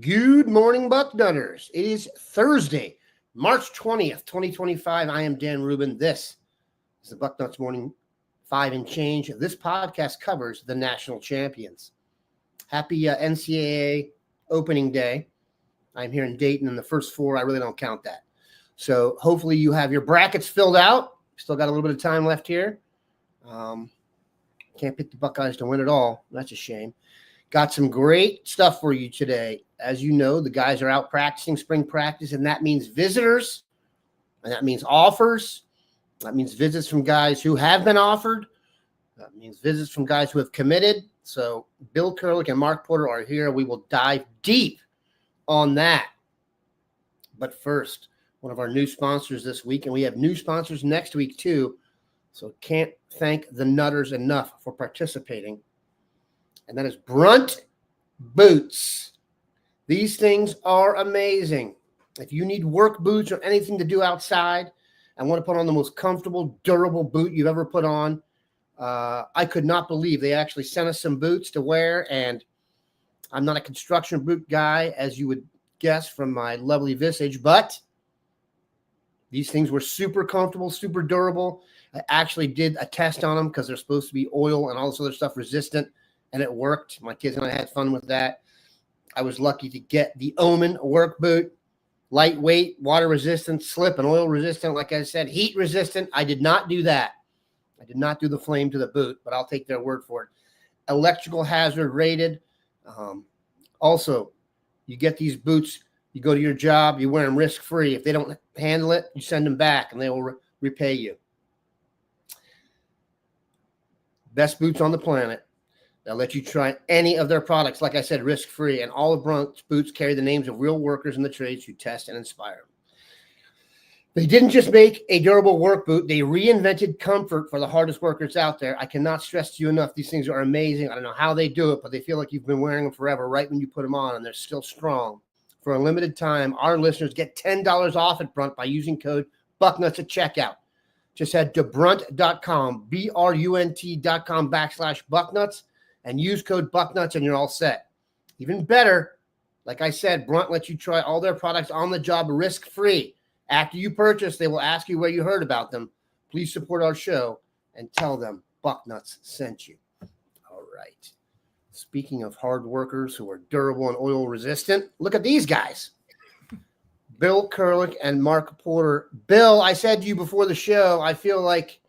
Good morning, Bucknutters. It is Thursday, March 20th, 2025. I am Dan Rubin. This is the Bucknuts Morning 5 and Change. This podcast covers the national champions. Happy NCAA opening day. I'm here in Dayton in the first four. I really don't count that. So hopefully you have your brackets filled out. Still got a little bit of time left here. Can't pick the Buckeyes to win it all. That's a shame. Got some great stuff for you today. As you know, the guys are out practicing spring practice, and that means visitors, and that means offers. That means visits from guys who have been offered. That means visits from guys who have committed. So Bill Kurelic and Mark Porter are here. We will dive deep on that. But first, one of our new sponsors this week, and we have new sponsors next week too. So can't thank the Nutters enough for participating. And that is Brunt Boots. These things are amazing. If you need work boots or anything to do outside and want to put on the most comfortable, durable boot you've ever put on, I could not believe they actually sent us some boots to wear. And I'm not a construction boot guy, as you would guess from my lovely visage, but these things were super comfortable, super durable. I actually did a test on them because they're supposed to be oil and all this other stuff resistant. And it worked. My kids and I had fun with that. I was lucky to get the Omen work boot, lightweight, water resistant, slip and oil resistant. Like I said, heat resistant. I did not do that. I did not do the flame to the boot, but I'll take their word for it. Electrical hazard rated. Also, you get these boots, you go to your job, you wear them risk-free. If they don't handle it, you send them back and they will repay you. Best boots on the planet. They'll let you try any of their products, like I said, risk-free. And all of Brunt's boots carry the names of real workers in the trades who test and inspire them. They didn't just make a durable work boot. They reinvented comfort for the hardest workers out there. I cannot stress to you enough. These things are amazing. I don't know how they do it, but they feel like you've been wearing them forever right when you put them on, and they're still strong. For a limited time, our listeners get $10 off at Brunt by using code Bucknuts at checkout. Just head to brunt.com, BRUNT.com/Bucknuts. And use code Bucknuts and you're all set. Even better, like I said, Brunt lets you try all their products on the job risk-free. After you purchase, they will ask you where you heard about them. Please support our show and tell them Bucknuts sent you. All right. Speaking of hard workers who are durable and oil resistant, look at these guys. Bill Kurelic and Mark Porter. Bill, I said to you before the show, I feel like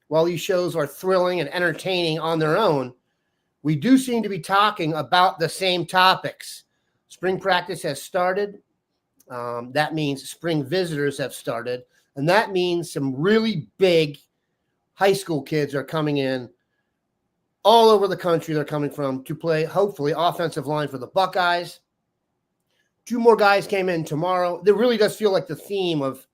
while these shows are thrilling and entertaining on their own, we do seem to be talking about the same topics. Spring practice has started. That means spring visitors have started. And that means some really big high school kids are coming in all over the country. They're coming from to play, hopefully, offensive line for the Buckeyes. Two more guys came in tomorrow. It really does feel like the theme of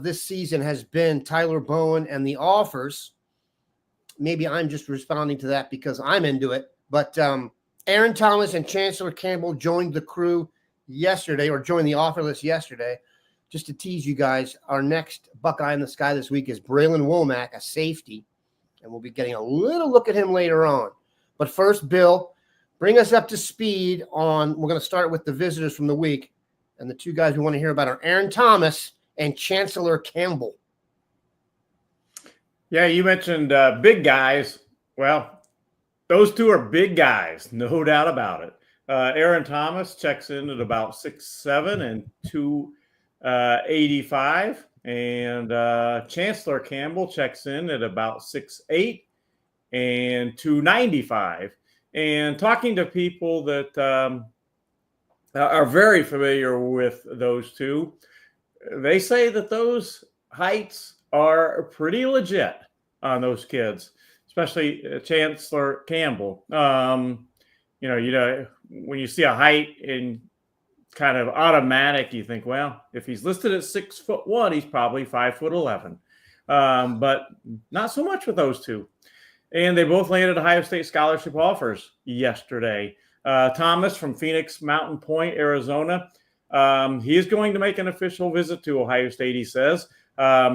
this season has been Tyler Bowen and the offers. Maybe I'm just responding to that because I'm into it. But Aaron Thomas and Chancellor Campbell joined the crew yesterday, or joined the offer list yesterday. Just to tease you guys, our next Buckeye in the Sky this week is Brilan Womack, a safety. And we'll be getting a little look at him later on. But first, Bill, bring us up to speed on, we're going to start with the visitors from the week. And the two guys we want to hear about are Aaron Thomas and Chancellor Campbell. Yeah, you mentioned big guys. Well, those two are big guys, no doubt about it. Aaron Thomas checks in at about 6'7" and 285. And Chancellor Campbell checks in at about 6'8" and 295. And talking to people that are very familiar with those two, they say that those heights are pretty legit on those kids, especially Chancellor Campbell. When you see a height and kind of automatic, you think, well, if he's listed at 6'1", he's probably 5'11". But not so much with those two. And they both landed Ohio State scholarship offers yesterday. Thomas from Phoenix Mountain Point, Arizona. He is going to make an official visit to Ohio State, he says.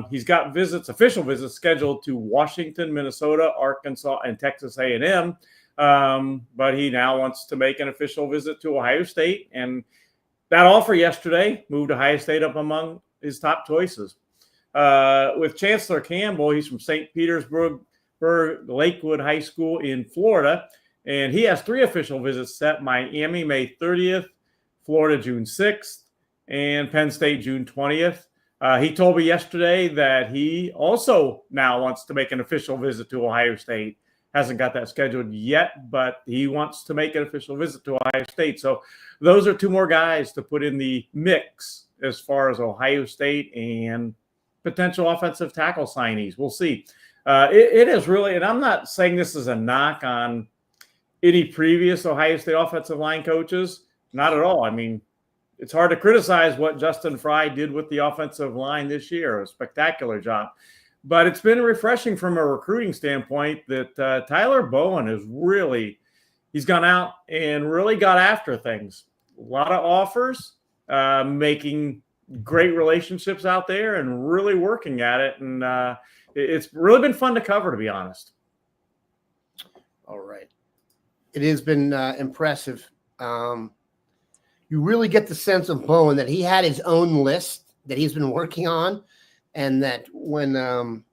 He's got official visits scheduled to Washington, Minnesota, Arkansas, and Texas A&M. But he now wants to make an official visit to Ohio State. And that offer yesterday moved Ohio State up among his top choices. With Chancellor Campbell, he's from St. Petersburg, Lakewood High School in Florida. And he has 3 official visits set: Miami, May 30th, Florida, June 6th, and Penn State, June 20th. He told me yesterday that he also now wants to make an official visit to Ohio State. Hasn't got that scheduled yet, but he wants to make an official visit to Ohio State. So those are 2 more guys to put in the mix as far as Ohio State and potential offensive tackle signees. We'll see. It is really, and I'm not saying this is a knock on any previous Ohio State offensive line coaches. Not at all. I mean, it's hard to criticize what Justin Fry did with the offensive line this year. A spectacular job. But it's been refreshing from a recruiting standpoint that Tyler Bowen is really – he's gone out and really got after things. A lot of offers, making great relationships out there and really working at it. And it's really been fun to cover, to be honest. All right. It has been impressive. You really get the sense of Bowen that he had his own list that he's been working on, and that when the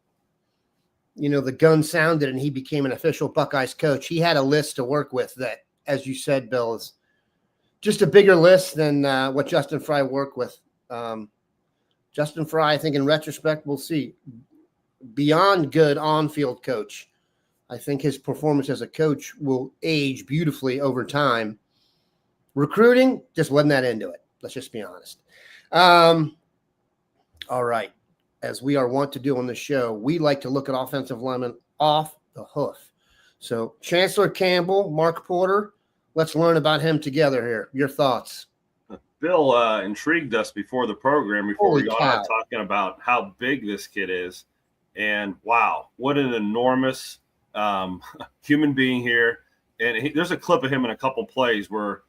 gun sounded and he became an official Buckeyes coach, he had a list to work with that, as you said, Bill, is just a bigger list than what Justin Fry worked with. Justin Fry, I think in retrospect, we'll see, beyond good on-field coach. I think his performance as a coach will age beautifully over time. Recruiting just wasn't that into it. Let's just be honest. All right. As we are wont to do on the show, we like to look at offensive linemen off the hoof. So Chancellor Campbell, Mark Porter, let's learn about him together here. Your thoughts? Bill intrigued us before the program, before we got on talking about how big this kid is. And wow, what an enormous human being here. And there's a clip of him in a couple plays where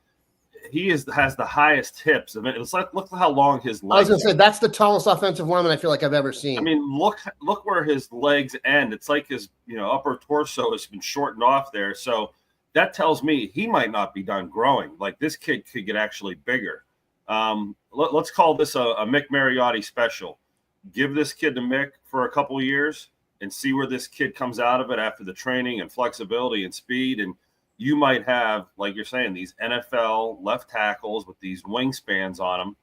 he has the highest hips. I mean, it's like, look how long his legs. I was going to say, that's the tallest offensive lineman I feel like I've ever seen. I mean, look where his legs end. It's like his upper torso has been shortened off there. So that tells me he might not be done growing. Like, this kid could get actually bigger. Let's call this a Mick Mariotti special. Give this kid to Mick for a couple of years and see where this kid comes out of it after the training and flexibility and speed. And you might have, like you're saying, these NFL left tackles with these wingspans on them.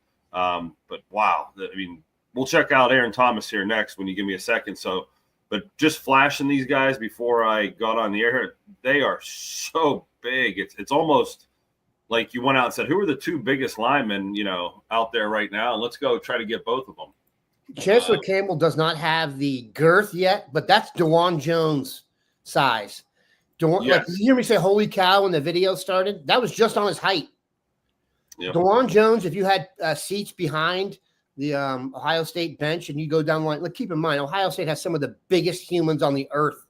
But wow, I mean, we'll check out Aaron Thomas here next when you give me a second. So, but just flashing these guys before I got on the air, they are so big. It's almost like you went out and said, who are the 2 biggest linemen, out there right now? And let's go try to get both of them. Chancellor Campbell does not have the girth yet, but that's DeJuan Jones size. Yes. Like, you hear me say "holy cow" when the video started? That was just on his height. Yep. DeJuan Jones, if you had seats behind the Ohio State bench and you go down the line, keep in mind, Ohio State has some of the biggest humans on the earth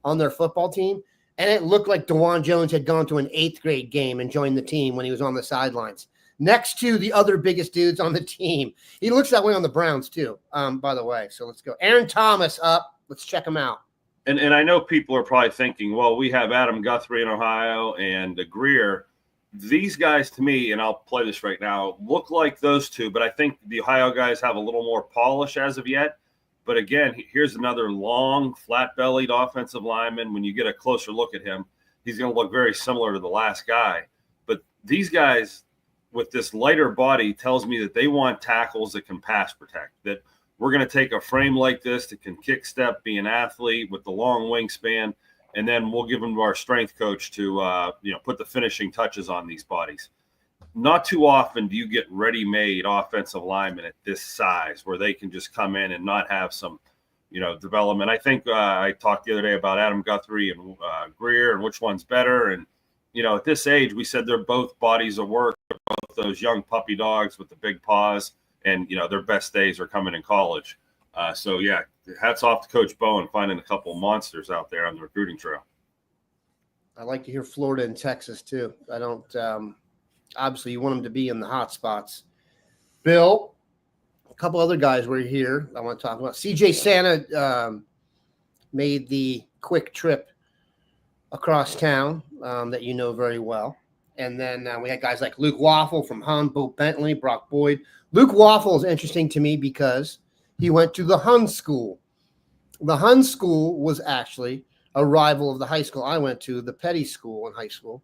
on their football team. And it looked like DeJuan Jones had gone to an 8th grade game and joined the team when he was on the sidelines, next to the other biggest dudes on the team. He looks that way on the Browns too, by the way. So let's go. Aaron Thomas up. Let's check him out. And I know people are probably thinking, well, we have Adam Guthrie in Ohio and Greer. These guys, to me, and I'll play this right now, look like those 2, but I think the Ohio guys have a little more polish as of yet. But again, here's another long, flat-bellied offensive lineman. When you get a closer look at him, he's going to look very similar to the last guy. But these guys with this lighter body tells me that they want tackles that can pass protect, that we're going to take a frame like this that can kick step, be an athlete with the long wingspan, and then we'll give them to our strength coach to put the finishing touches on these bodies. Not too often do you get ready-made offensive linemen at this size where they can just come in and not have some, development. I think I talked the other day about Adam Guthrie and Greer and which one's better. And, at this age, we said they're both bodies of work, both those young puppy dogs with the big paws. And, their best days are coming in college. So, yeah, hats off to Coach Bowen finding a couple monsters out there on the recruiting trail. I like to hear Florida and Texas, too. I don't obviously, you want them to be in the hot spots. Bill, a couple other guys were here I want to talk about. CJ Santa made the quick trip across town that you know very well. And then we had guys like Luke Waffle from Hun, Bo Bentley, Brock Boyd. Luke Waffle is interesting to me because he went to the Hun school. The Hun school was actually a rival of the high school I went to, the Petty school in high school.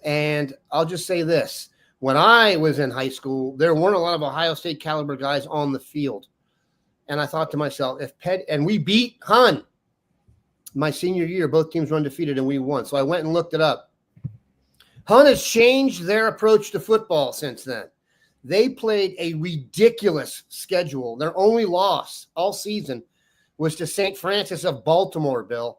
And I'll just say this. When I was in high school, there weren't a lot of Ohio State caliber guys on the field. And I thought to myself, and we beat Hun my senior year, both teams were undefeated and we won. So I went and looked it up. Hun has changed their approach to football since then. They played a ridiculous schedule. Their only loss all season was to St. Francis of Baltimore, Bill,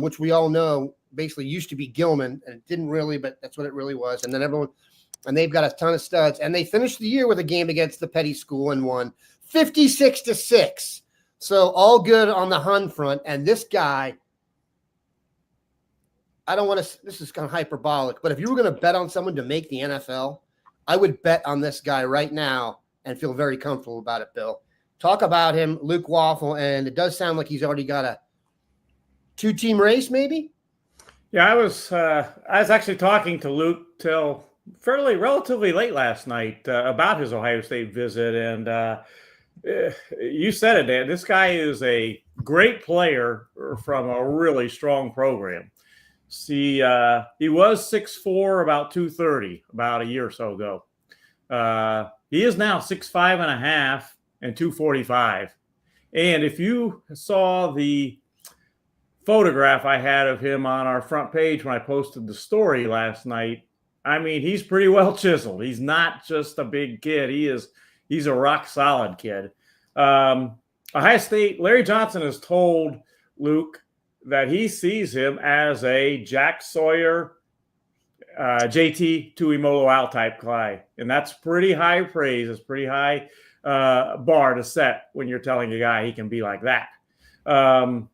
which we all know basically used to be Gilman, and it didn't really, but that's what it really was. And then and they've got a ton of studs. And they finished the year with a game against the Petty school and won 56-6. So all good on the Hun front. And this guy, this is kind of hyperbolic, but if you were going to bet on someone to make the NFL, I would bet on this guy right now and feel very comfortable about it, Bill. Talk about him, Luke Waffle, and it does sound like he's already got a 2-team race, maybe? Yeah, I was actually talking to Luke till relatively late last night about his Ohio State visit, and you said it, Dan. This guy is a great player from a really strong program. See, he was 6'4", about 230, about a year or so ago. He is now 6'5.5" and 245. And if you saw the photograph I had of him on our front page when I posted the story last night, I mean, he's pretty well chiseled. He's not just a big kid. He's a rock solid kid. Ohio State, Larry Johnson has told Luke that he sees him as a Jack Sawyer, JT Tuimoloau type guy. And that's pretty high praise. It's pretty high bar to set when you're telling a guy he can be like that. I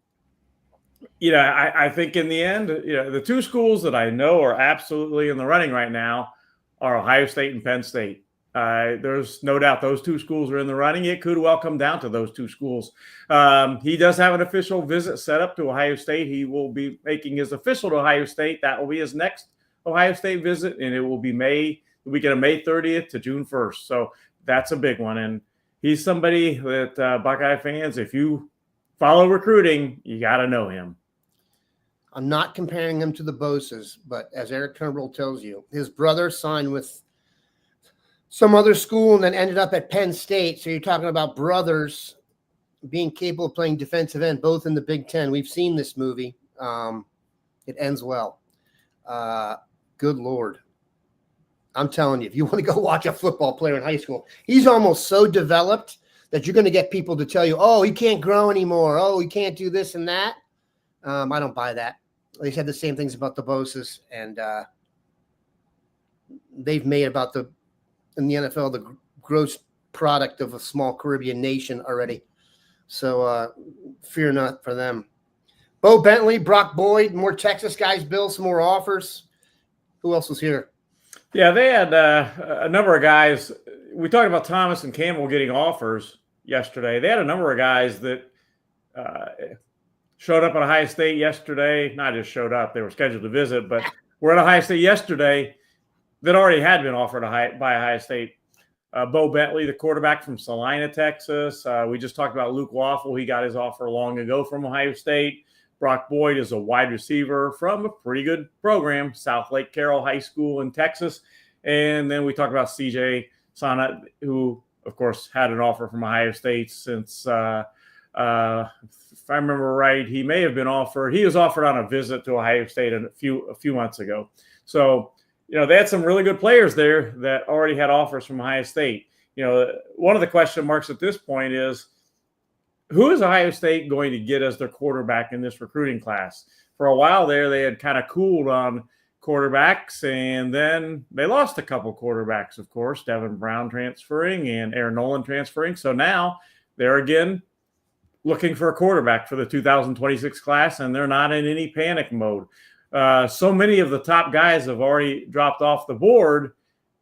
think in the end, the two schools that I know are absolutely in the running right now are Ohio State and Penn State. There's no doubt those two schools are in the running. It could well come down to those two schools. He does have an official visit set up to Ohio State. He will be making his official to Ohio State. That will be his next Ohio State visit, and it will be the weekend of May 30th to June 1st. So that's a big one. And he's somebody that Buckeye fans, if you follow recruiting, you got to know him. I'm not comparing him to the Boses, but as Eric Turnbull tells you, his brother signed with some other school and then ended up at Penn State. So you're talking about brothers being capable of playing defensive end, both in the Big Ten. We've seen this movie. It ends well. Good Lord. I'm telling you, if you want to go watch a football player in high school, he's almost so developed that you're going to get people to tell you, oh, he can't grow anymore. Oh, he can't do this and that. I don't buy that. They said the same things about the Boses, and they've made in the NFL the gross product of a small Caribbean nation already. So fear not for them. Bo Bentley, Brock Boyd, more Texas guys, Bill, some more offers. Who else was here? Yeah, they had a number of guys. We talked about Thomas and Campbell getting offers yesterday. They had a number of guys that showed up at Ohio State yesterday. Not just showed up, they were scheduled to visit, but were at Ohio State yesterday that already had been offered by Ohio State. Bo Bentley, the quarterback from Salina, Texas. We just talked about Luke Waffle. He got his offer long ago from Ohio State. Brock Boyd is a wide receiver from a pretty good program, South Lake Carroll High School in Texas. And then we talked about CJ Sonnet, who, of course, had an offer from Ohio State since if I remember right, he may have been offered. He was offered on a visit to Ohio State a few months ago. So, they had some really good players there that already had offers from Ohio State. One of the question marks at this point is, who is Ohio State going to get as their quarterback in this recruiting class? For a while there, they had kind of cooled on quarterbacks, and then they lost a couple quarterbacks, of course, Devin Brown transferring and Aaron Nolan transferring. So now they're again looking for a quarterback for the 2026 class, and they're not in any panic mode. So many of the top guys have already dropped off the board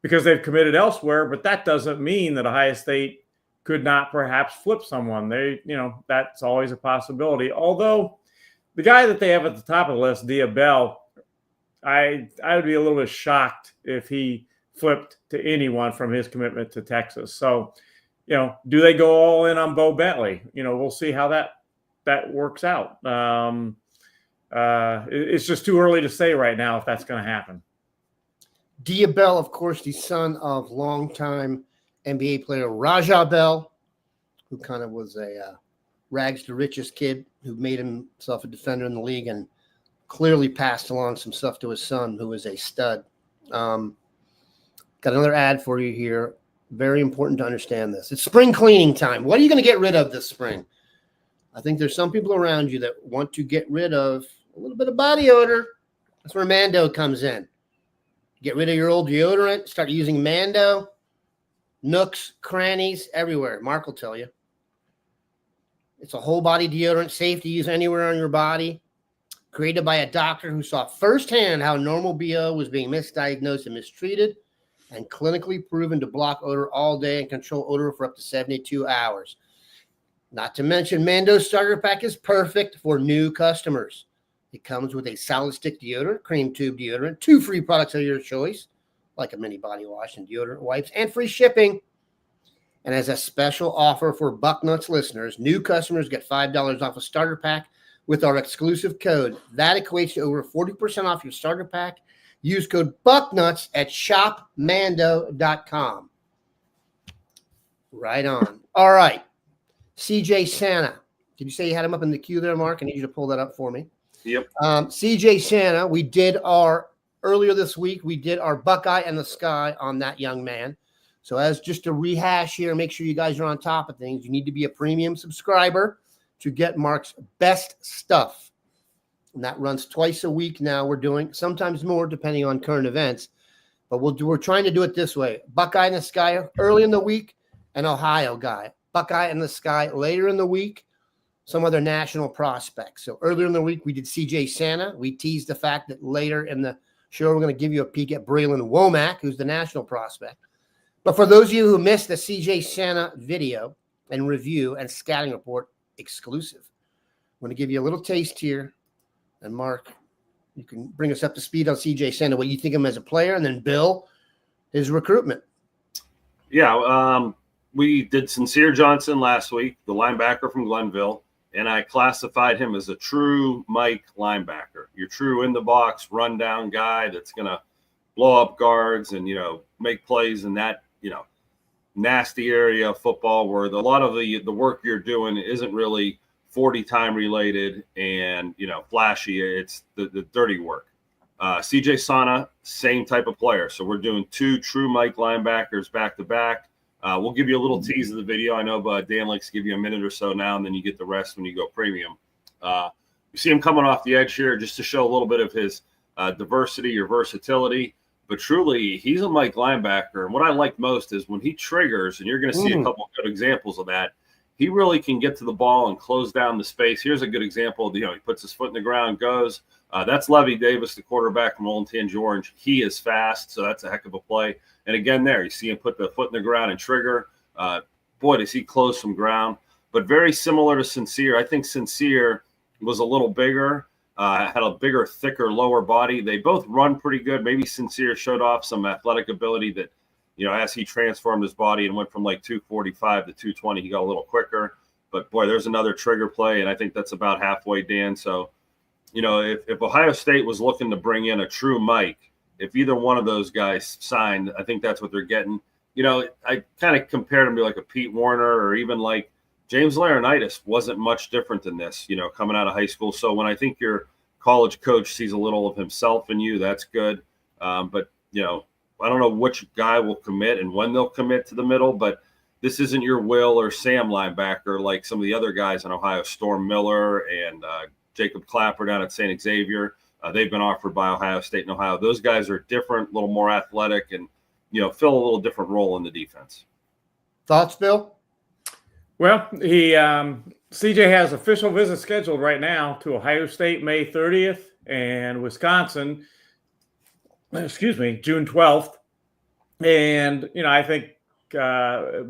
because they've committed elsewhere, but that doesn't mean that Ohio State could not perhaps flip someone. That's always a possibility. Although the guy that they have at the top of the list, Dia Bell, I would be a little bit shocked if he flipped to anyone from his commitment to Texas. So, do they go all in on Bo Bentley? We'll see how that works out. It's just too early to say right now if that's going to happen. Dia Bell, of course, the son of longtime NBA player Raja Bell, who kind of was a rags to riches kid who made himself a defender in the league and clearly passed along some stuff to his son, who is a stud. Got another ad for you here. Very important to understand this. It's spring cleaning time. What are you going to get rid of this spring? I think there's some people around you that want to get rid of a little bit of body odor. That's where Mando comes in. Get rid of your old deodorant. Start using Mando. Nooks, crannies, everywhere. Mark will tell you. It's a whole body deodorant, safe to use anywhere on your body. Created by a doctor who saw firsthand how normal BO was being misdiagnosed and mistreated, and clinically proven to block odor all day and control odor for up to 72 hours. Not to mention, Mando's starter pack is perfect for new customers. It comes with a solid stick deodorant, cream tube deodorant, 2 free products of your choice, like a mini body wash and deodorant wipes, and free shipping. And as a special offer for Bucknuts listeners, new customers get $5 off a starter pack with our exclusive code. That equates to over 40% off your starter pack. Use code Bucknuts at shopmando.com. Right on. All right. CJ Santa. Did you say you had him up in the queue there, Mark? I need you to pull that up for me. Yep. CJ Santa, earlier this week, we did our Buckeye and the Sky on that young man. So as just a rehash here, make sure you guys are on top of things. You need to be a premium subscriber to get Mark's best stuff. And that runs twice a week now. We're doing sometimes more depending on current events, but we're trying to do it this way. Buckeye and the Sky early in the week, and Ohio guy. Buckeye and the Sky later in the week, some other national prospects. So earlier in the week, we did CJ Santa. We teased the fact that later in the show, we're going to give you a peek at Brilan Womack, who's the national prospect. But for those of you who missed the CJ Santa video and review and scouting report exclusive, I'm going to give you a little taste here. And Mark, you can bring us up to speed on CJ Santa, what you think of him as a player, and then Bill, his recruitment. Yeah, we did Sincere Johnson last week, the linebacker from Glenville, and I classified him as a true Mike linebacker. Your true in-the-box, run-down guy that's going to blow up guards and, make plays in that, nasty area of football where a lot of the work you're doing isn't really 40 time related and, flashy. It's the dirty work. CJ Santa, same type of player. So we're doing 2 true Mike linebackers back to back. We'll give you a little tease of the video. I know Dan likes to give you a minute or so now, and then you get the rest when you go premium. You see him coming off the edge here just to show a little bit of his diversity or versatility. But truly, he's a Mike linebacker. And what I like most is when he triggers, and you're going to see a couple of good examples of that, he really can get to the ball and close down the space. Here's a good example. He puts his foot in the ground, goes. That's Levy Davis, the quarterback from Old Tange Orange. He is fast, so that's a heck of a play. And again, there, you see him put the foot in the ground and trigger. Boy, does he close some ground. But very similar to Sincere. I think Sincere was a little bigger, had a bigger, thicker lower body. They both run pretty good. Maybe Sincere showed off some athletic ability that, as he transformed his body and went from like 245 to 220, he got a little quicker. But, boy, there's another trigger play, and I think that's about halfway, Dan. So, if Ohio State was looking to bring in a true Mike, if either one of those guys signed, I think that's what they're getting. I kind of compared him to like a Pete Warner or even like James Laurinaitis wasn't much different than this, coming out of high school. So when I think your college coach sees a little of himself in you, that's good. But, I don't know which guy will commit and when they'll commit to the middle, but this isn't your Will or Sam linebacker like some of the other guys in Ohio, Storm Miller and Jacob Clapper down at St. Xavier. They've been offered by Ohio State and Ohio. Those guys are different, a little more athletic, and, fill a little different role in the defense. Thoughts, Bill? Well, CJ has official visits scheduled right now to Ohio State May 30th and Wisconsin, June 12th. And, I think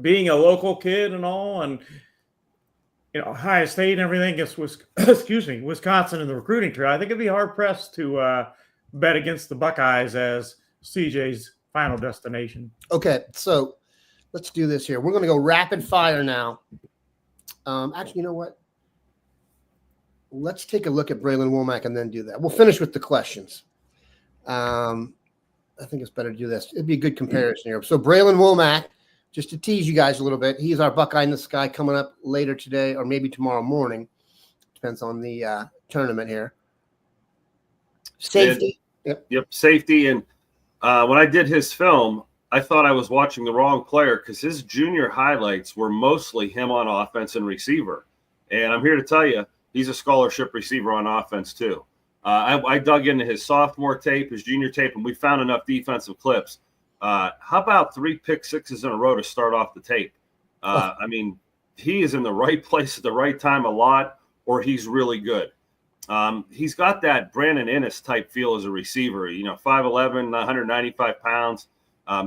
being a local kid and all, and, Ohio State and everything against Wisconsin in the recruiting trail, I think it'd be hard pressed to bet against the Buckeyes as CJ's final destination. Okay, so let's do this here. We're going to go rapid fire now. Actually, you know what? Let's take a look at Brilan Womack and then do that. We'll finish with the questions. I think it's better to do this. It'd be a good comparison here. So Brilan Womack, just to tease you guys a little bit, he's our Buckeye in the Sky coming up later today or maybe tomorrow morning. Depends on the tournament here. Safety. Yep, safety. And when I did his film, I thought I was watching the wrong player because his junior highlights were mostly him on offense and receiver. And I'm here to tell you, he's a scholarship receiver on offense too. I dug into his sophomore tape, his junior tape, and we found enough defensive clips. How about 3 pick sixes in a row to start off the tape? I mean, he is in the right place at the right time a lot, or he's really good. He's got that Brandon Innes type feel as a receiver, 5'11", 195 pounds.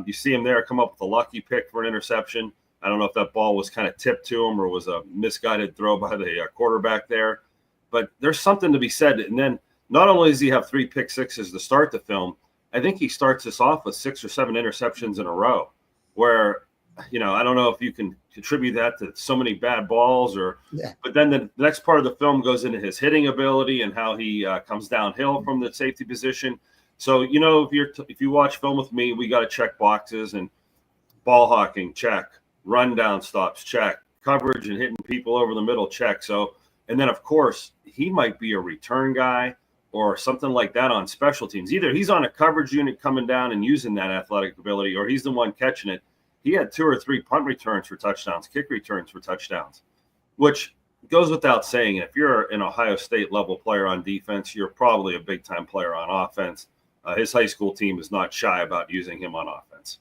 You see him there come up with a lucky pick for an interception. I don't know if that ball was kind of tipped to him or was a misguided throw by the quarterback there. But there's something to be said. And then not only does he have 3 pick sixes to start the film, I think he starts this off with 6 or 7 interceptions in a row where, I don't know if you can contribute that to so many bad balls but then the next part of the film goes into his hitting ability and how he comes downhill from the safety position. So, if you watch film with me, we got to check boxes and ball hawking, check, run down stops, check, coverage and hitting people over the middle, check. So, and then of course he might be a return guy or something like that on special teams. Either he's on a coverage unit coming down and using that athletic ability, or he's the one catching it. He had 2 or 3 punt returns for touchdowns, kick returns for touchdowns, which goes without saying. If you're an Ohio State level player on defense, you're probably a big time player on offense. His high school team is not shy about using him on offense.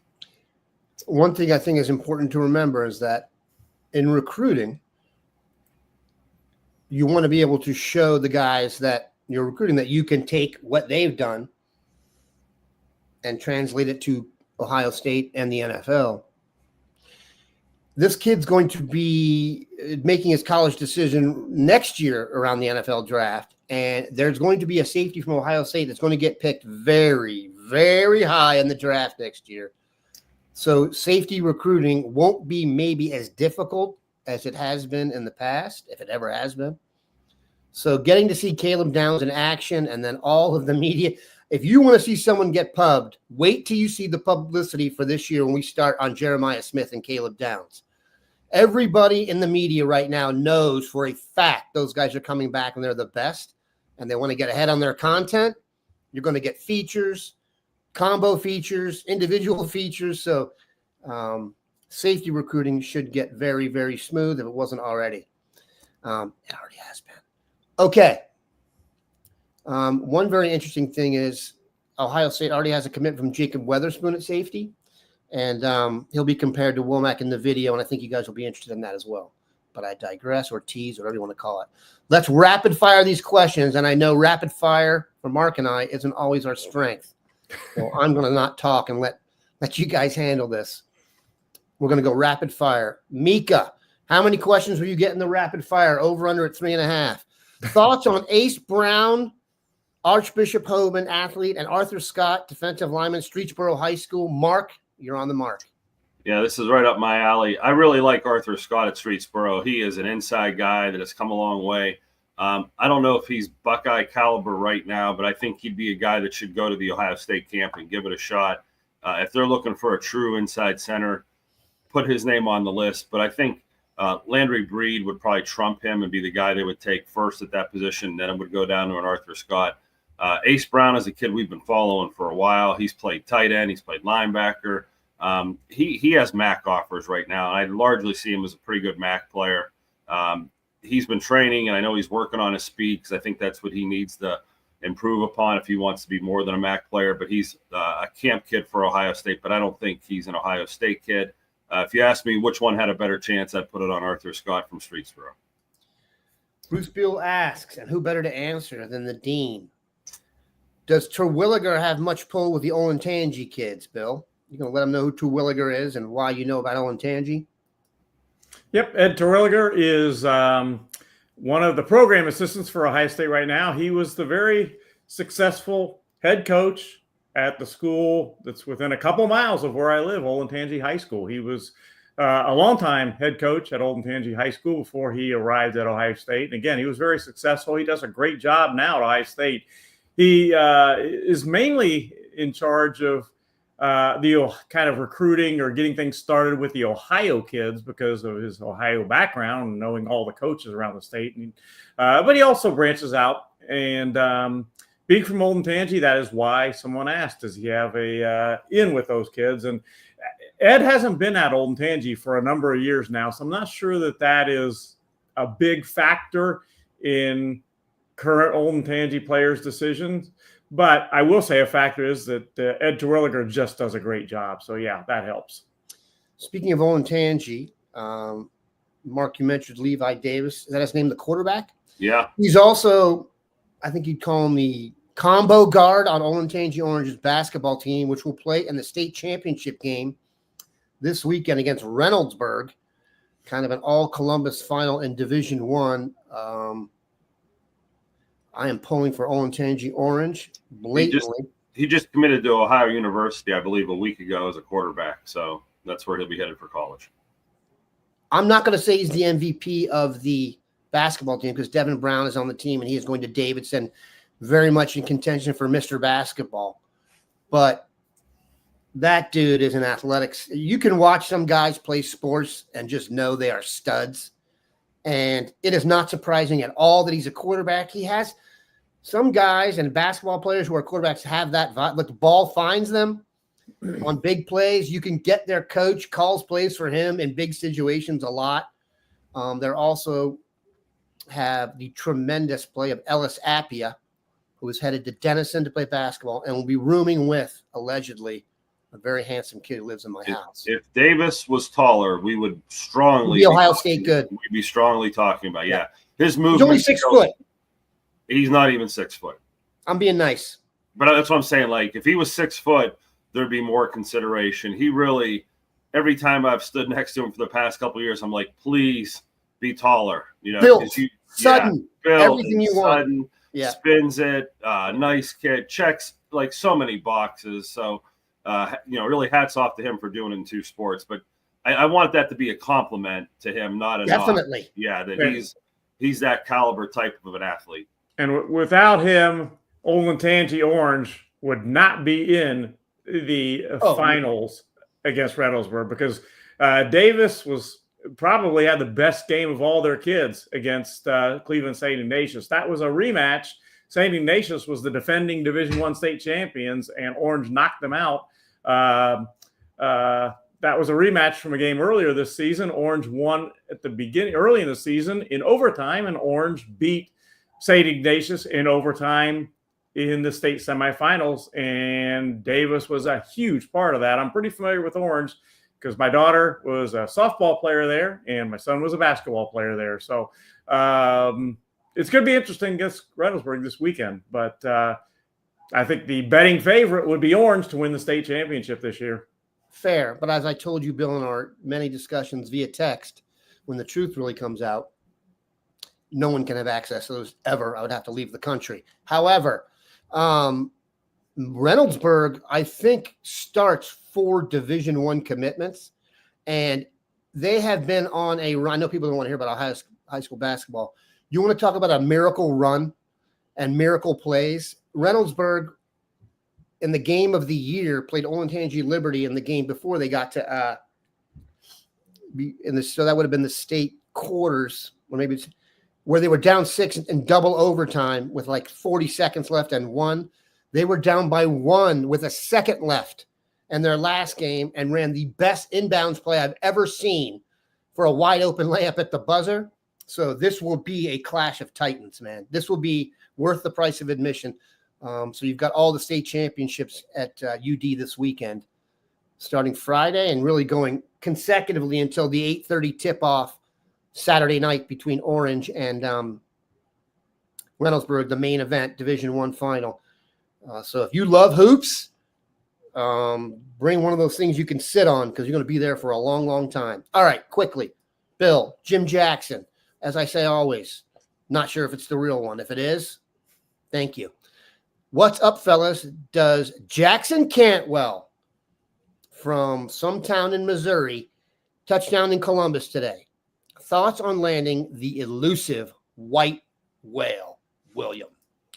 One thing I think is important to remember is that in recruiting, you want to be able to show the guys that you're recruiting that you can take what they've done and translate it to Ohio State and the NFL. This kid's going to be making his college decision next year around the NFL draft, and there's going to be a safety from Ohio State that's going to get picked very, very high in the draft next year. So safety recruiting won't be maybe as difficult as it has been in the past, if it ever has been. So getting to see Caleb Downs in action and then all of the media, if you want to see someone get pubbed, wait till you see the publicity for this year when we start on Jeremiah Smith and Caleb Downs. Everybody in the media right now knows for a fact those guys are coming back and they're the best and they want to get ahead on their content. You're going to get features, combo features, individual features. So safety recruiting should get very, very smooth if it wasn't already. It already has been. Okay. One very interesting thing is Ohio State already has a commitment from Jacob Weatherspoon at safety, and he'll be compared to Womack in the video, and I think you guys will be interested in that as well. But I digress, or tease, whatever you want to call it. Let's rapid fire these questions, and I know rapid fire for Mark and I isn't always our strength. So I'm going to not talk and let you guys handle this. We're going to go rapid fire. Mika, how many questions will you get in the rapid fire? Over, under at 3.5. Thoughts on Ace Brown, Archbishop Hoban, athlete, and Arthur Scott, defensive lineman, Streetsboro High School. Mark, you're on the mark. Yeah, this is right up my alley. I really like Arthur Scott at Streetsboro. He is an inside guy that has come a long way. I don't know if he's Buckeye caliber right now, but I think he'd be a guy that should go to the Ohio State camp and give it a shot. If they're looking for a true inside center, put his name on the list. But I think Landry Breed would probably trump him and be the guy they would take first at that position. Then it would go down to an Arthur Scott. Ace Brown is a kid we've been following for a while. He's played tight end. He's played linebacker. He has MAC offers right now. I largely see him as a pretty good MAC player. He's been training, and I know he's working on his speed because I think that's what he needs to improve upon if he wants to be more than a MAC player. But he's a camp kid for Ohio State, but I don't think he's an Ohio State kid. If you ask me which one had a better chance, I'd put it on Arthur Scott from Streetsboro. Bruce Beal asks, and who better to answer than the dean? Does Terwilliger have much pull with the Olentangy kids, Bill? You going to let them know who Terwilliger is and why you know about Olentangy? Yep, Ed Terwilliger is one of the program assistants for Ohio State right now. He was the very successful head coach at the school that's within a couple miles of where I live, Olentangy High School. He was a longtime head coach at Olentangy High School before he arrived at Ohio State. And again, he was very successful. He does a great job now at Ohio State. He is mainly in charge of the kind of recruiting or getting things started with the Ohio kids because of his Ohio background and knowing all the coaches around the state. And, but he also branches out. And being from Olentangy, that is why someone asked, does he have a in with those kids? And Ed hasn't been at Olentangy for a number of years now, so I'm not sure that that is a big factor in current Olentangy players' decisions. But I will say a factor is that Ed Terwilliger just does a great job. So, yeah, that helps. Speaking of Olentangy, Mark, you mentioned Levi Davis. Is that his name, the quarterback? Yeah. He's also, I think you'd call him the combo guard on Olentangy Orange's basketball team, which will play in the state championship game this weekend against Reynoldsburg, kind of an all-Columbus final in Division I. I am pulling for Olentangy Orange blatantly. He just committed to Ohio University, I believe, a week ago as a quarterback. So that's where he'll be headed for college. I'm not going to say he's the MVP of the basketball team because Devin Brown is on the team and he is going to Davidson, very much in contention for Mr. Basketball. But that dude is an athletics. You can watch some guys play sports and just know they are studs. And it is not surprising at all that he's a quarterback. He has some guys and basketball players who are quarterbacks have that vibe. But the ball finds them on big plays. You can get their coach calls plays for him in big situations a lot. They're also have the tremendous play of Ellis Appia, who is headed to Denison to play basketball and will be rooming with, allegedly, a very handsome kid who lives in my house. If Davis was taller, we would strongly be Ohio State good. We'd be strongly talking about, yeah. His movement. He's only 6 foot. He's not even 6 foot. I'm being nice. But that's what I'm saying. Like, if he was 6 foot, there'd be more consideration. He really, every time I've stood next to him for the past couple of years, I'm like, please be taller. You know, built, sudden, built, everything you sudden, want. Yeah. Spins it, nice kid, checks like so many boxes. So, really hats off to him for doing it in 2 sports. But I want that to be a compliment to him, not a definitely. knock. Yeah, that he's that caliber type of an athlete. And without him, Olentangy Orange would not be in the finals against Reynoldsburg because Davis probably had the best game of all their kids against Cleveland St. Ignatius. That was a rematch. St. Ignatius was the defending Division I state champions, and Orange knocked them out. That was a rematch from a game earlier this season. Orange won at the beginning, early in the season, in overtime, and Orange beat St. Ignatius in overtime in the state semifinals, and Davis was a huge part of that. I'm pretty familiar with Orange because my daughter was a softball player there, and my son was a basketball player there. So it's going to be interesting against Reynoldsburg this weekend, but I think the betting favorite would be Orange to win the state championship this year. Fair, but as I told you, Bill, in our many discussions via text, when the truth really comes out, no one can have access to those ever. I would have to leave the country. However, Reynoldsburg, I think, starts 4 Division I commitments, and they have been on a run. I know people don't want to hear about Ohio high school basketball. You want to talk about a miracle run and miracle plays? Reynoldsburg, in the game of the year, played Olentangy Liberty in the game before they got to so that would have been the state quarters, or maybe it's where they were down 6 in double overtime with like 40 seconds left and won. They were down by 1 with a second left in their last game and ran the best inbounds play I've ever seen for a wide open layup at the buzzer. So this will be a clash of titans, man. This will be worth the price of admission. So you've got all the state championships at UD this weekend, starting Friday and really going consecutively until the 8:30 tip-off Saturday night between Orange and Reynoldsburg, the main event, Division I final. So if you love hoops, bring one of those things you can sit on because you're going to be there for a long, long time. All right, quickly. Bill, Jim Jackson, as I say always, not sure if it's the real one. If it is, thank you. What's up, fellas? Does Jackson Cantwell from some town in Missouri touchdown in Columbus today? Thoughts on landing the elusive white whale, William?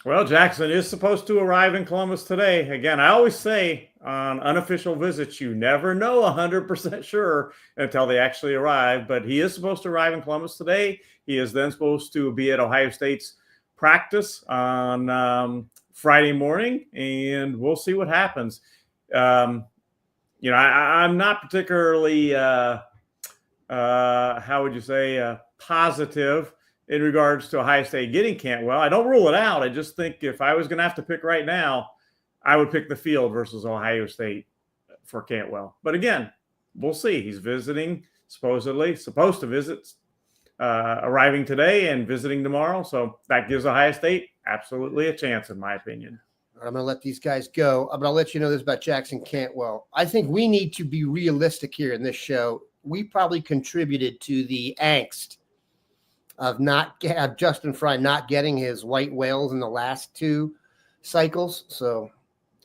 Well, Jackson is supposed to arrive in Columbus today. Again, I always say on unofficial visits, you never know 100% sure until they actually arrive. But he is supposed to arrive in Columbus today. He is then supposed to be at Ohio State's practice on Friday morning, and we'll see what happens. I'm not particularly, how would you say, positive in regards to Ohio State getting Cantwell. I don't rule it out. I just think if I was going to have to pick right now, I would pick the field versus Ohio State for Cantwell. But again, we'll see. He's visiting, supposed to visit, arriving today and visiting tomorrow. So that gives Ohio State absolutely a chance, in my opinion. I'm going to let these guys go, but I'll let you know this about Jackson Cantwell. I think we need to be realistic here in this show. We probably contributed to the angst of Justin Fry not getting his white whales in the last 2 cycles. So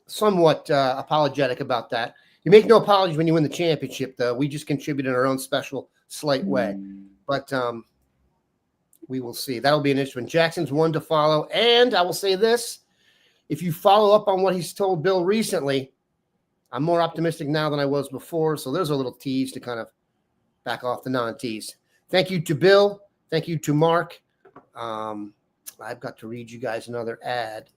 somewhat apologetic about that. You make no apologies when you win the championship, though. We just contributed in our own special slight way. But we will see. That'll be an interesting one. Jackson's one to follow. And I will say this. If you follow up on what he's told Bill recently, I'm more optimistic now than I was before. So there's a little tease to kind of back off the non-tease. Thank you to Bill. Thank you to Mark. I've got to read you guys another ad,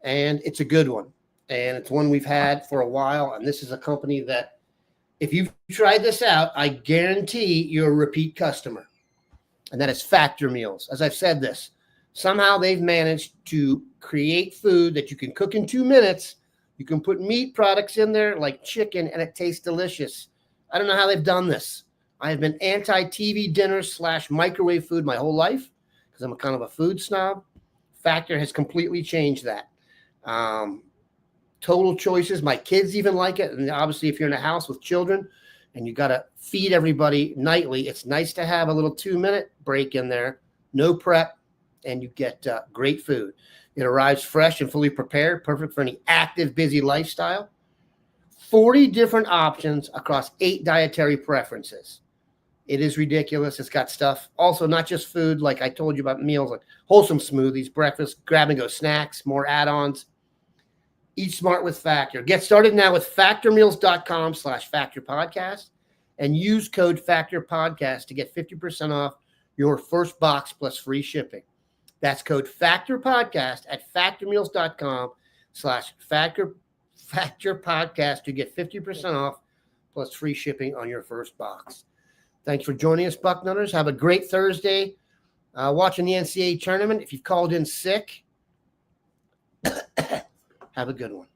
and it's a good one. And it's one we've had for a while. And this is a company that if you've tried this out, I guarantee you're a repeat customer. And that is Factor Meals. As I've said this, somehow they've managed to create food that you can cook in 2 minutes. You can put meat products in there like chicken, and it tastes delicious. I don't know how they've done this. I have been anti-TV dinners / microwave food my whole life because I'm a kind of a food snob. Factor has completely changed that. Total choices. My kids even like it. And obviously, if you're in a house with children and you got to feed everybody nightly, it's nice to have a little 2-minute break in there. No prep, and you get great food. It arrives fresh and fully prepared, perfect for any active, busy lifestyle. 40 different options across 8 dietary preferences. It is ridiculous. It's got stuff. Also, not just food, like I told you about meals, like wholesome smoothies, breakfast, grab-and-go snacks, more add-ons. Eat smart with Factor. Get started now with factormeals.com/factorpodcast and use code FACTORPODCAST to get 50% off your first box plus free shipping. That's code FACTORPODCAST at factormeals.com/factorpodcast to get 50% off plus free shipping on your first box. Thanks for joining us, Bucknutters. Have a great Thursday watching the NCAA tournament. If you've called in sick, have a good one.